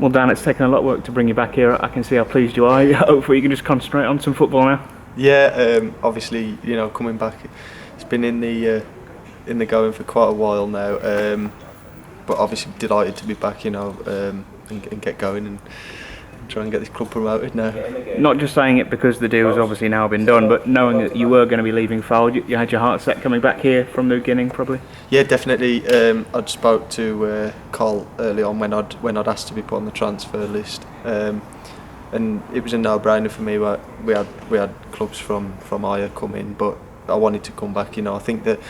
Well, Dan, it's taken a lot of work to bring you back here. I can see how pleased you are. Hopefully you can just concentrate on some football now. Yeah, obviously, coming back, it's been in the going for quite a while now. But obviously delighted to be back, and get going and try and get this club promoted now. Not just saying it because the deal has obviously now been done, but knowing that you were going to be leaving Fylde, you had your heart set coming back here from the beginning, probably. Yeah, definitely. I'd spoke to Carl early on when I'd asked to be put on the transfer list, and it was a no-brainer for me. We had clubs from Aya come in, but I wanted to come back. I think that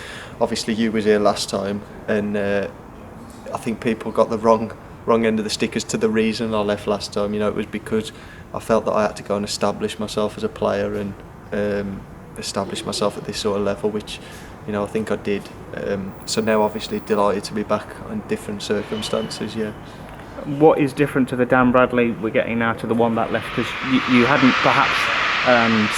obviously you was here last time, and I think people got the wrong end of the stick as to the reason I left last time. It was because I felt that I had to go and establish myself as a player and establish myself at this sort of level, which I think I did. So now obviously delighted to be back in different circumstances. Yeah. What is different to the Dan Bradley we're getting now to the one that left? Because you hadn't perhaps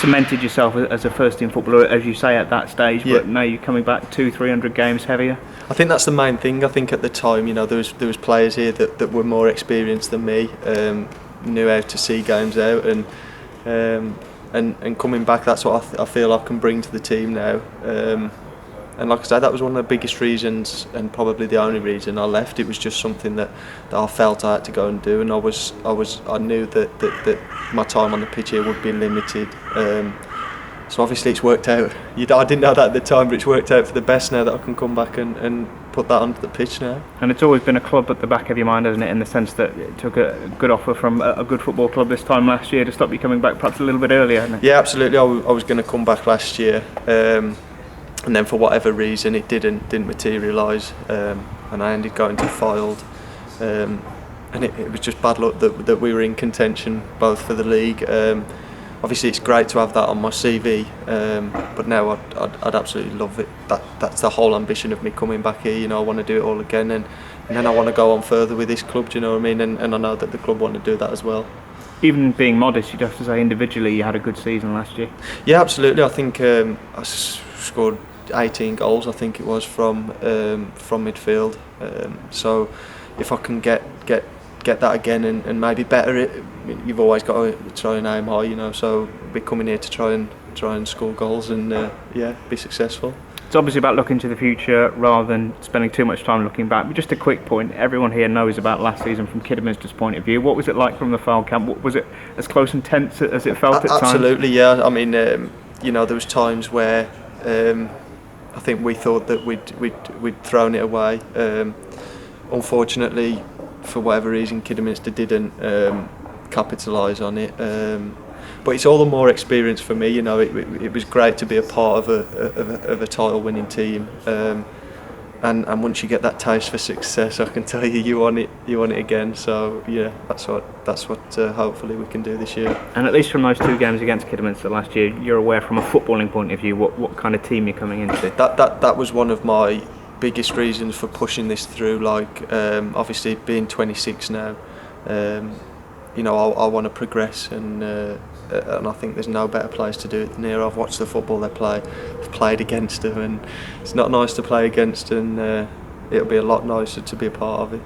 cemented yourself as a first team footballer, as you say, at that stage, but now you're coming back 200-300 games heavier. I think that's the main thing. I think at the time, there was players here that were more experienced than me, knew how to see games out, and coming back, that's what I feel I can bring to the team now. And like I said, that was one of the biggest reasons, and probably the only reason I left. It was just something that I felt I had to go and do, and I knew that my time on the pitch here would be limited. So obviously it's worked out. I didn't know that at the time, but it's worked out for the best now that I can come back and put that onto the pitch now. And it's always been a club at the back of your mind, hasn't it, in the sense that it took a good offer from a good football club this time last year to stop you coming back perhaps a little bit earlier, hasn't it? Yeah, absolutely. I was going to come back last year. And then for whatever reason it didn't materialise, and I ended going to Fylde, and it was just bad luck that we were in contention both for the league. Obviously it's great to have that on my CV, but now I'd absolutely love it. That's the whole ambition of me coming back here. I want to do it all again, and then I want to go on further with this club. Do you know what I mean? And I know that the club want to do that as well. Even being modest, you'd have to say individually you had a good season last year. Yeah, absolutely. I think I scored 18 goals, I think it was, from midfield. So if I can get that again and maybe better it, you've always got to try and aim high, So be coming here to try and score goals and be successful. It's obviously about looking to the future rather than spending too much time looking back. But just a quick point: everyone here knows about last season from Kidderminster's point of view. What was it like from the Fylde camp? Was it as close and tense as it felt at times? Absolutely, yeah. I mean, there was times where I think we thought that we'd thrown it away. Unfortunately, for whatever reason, Kidderminster didn't capitalise on it. But it's all the more experience for me. It was great to be a part of a title-winning team. And once you get that taste for success, I can tell you want it again. So yeah, that's what hopefully we can do this year. And at least from those two games against Kidderminster last year, you're aware from a footballing point of view what kind of team you're coming into. That was one of my biggest reasons for pushing this through. Like obviously being 26 now, I want to progress, and I think there's no better place to do it than here. I've watched the football they play, I've played against them, and it's not nice to play against, and it'll be a lot nicer to be a part of it.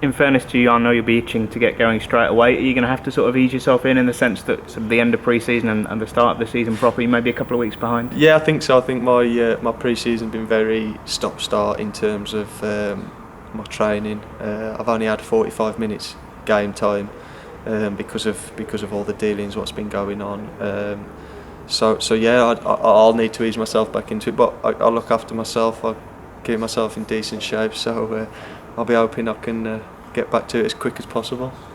In fairness to you, I know you'll be itching to get going straight away. Are you going to have to sort of ease yourself in the sense that sort of the end of pre-season and the start of the season properly, maybe a couple of weeks behind? Yeah, I think so. I think my pre-season's been very stop-start in terms of my training. I've only had 45 minutes game time. Because of all the dealings, what's been going on. So yeah, I'll need to ease myself back into it, but I'll look after myself. I'll keep myself in decent shape, so I'll be hoping I can get back to it as quick as possible.